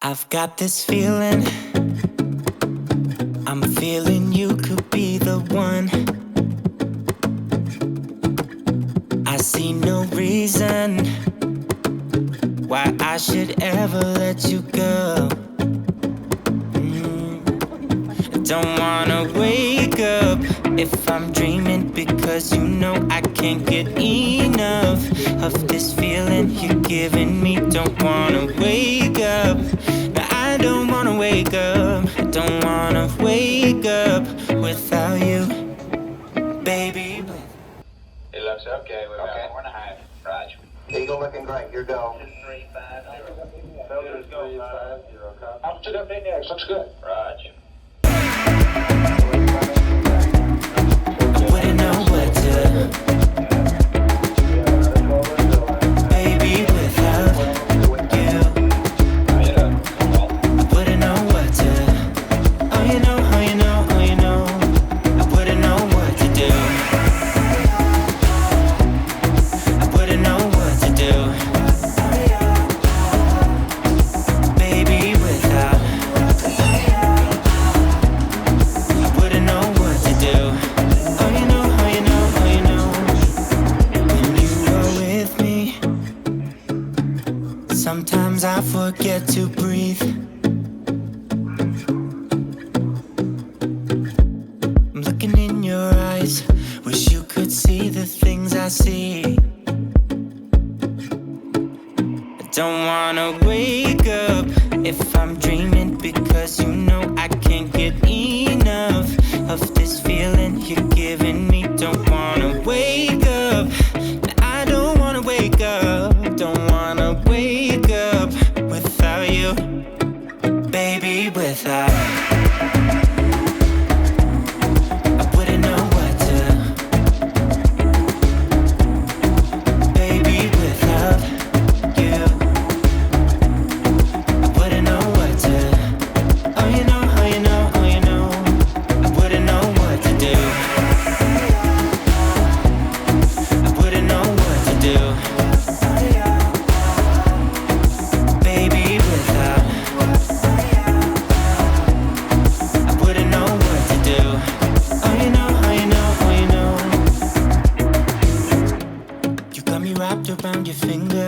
I've got this feeling, I'm feeling you could be the one. I see no reason why I should ever let you go. Don't wanna wake up if I'm dreaming, because you know I can't get enough of this feeling you're giving me. Don't wanna wake up, no, I don't wanna wake up. I don't wanna wake up without you, baby. It looks okay. We're about 4.5. Roger. Eagle looking great. Your go. 350. Filters 350. I'll sit up in there. Looks good. Roger. I wouldn't know what to, baby, without you. I wouldn't know what to, oh you know, oh you know, oh you know. I wouldn't know what to do. I wouldn't know what to do, baby, without. I wouldn't know what to do. Oh you know, oh you know, oh you know. When you are with me, sometimes I forget to breathe. I'm looking in your eyes, wish you could see the things I see. I don't wanna wake up if I'm dreaming, because you know I can't get enough of this feeling you're giving me. Don't wanna wake up, no, I don't wanna wake up. Don't wanna wake up without you, baby, without. I wouldn't know what to, baby, without you. I wouldn't know what to, oh you know, oh you know, oh you know. I wouldn't know what to do. I wouldn't know what to do, baby, without. I wouldn't know what to do. Oh you know, oh you know, oh you know. You got me wrapped around your finger.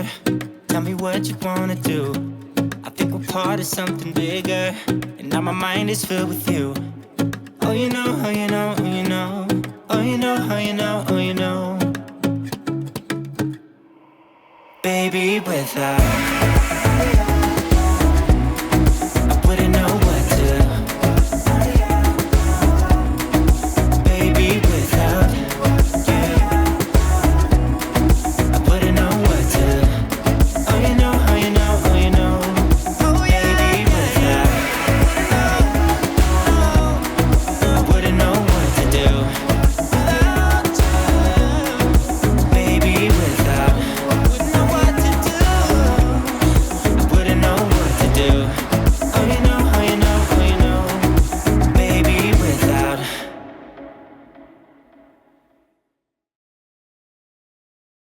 Tell me what you wanna do. I think we're part of something bigger, and now my mind is filled with you. Oh you know, oh you know, oh you know. Oh you know, oh you know, oh you know. Baby, without.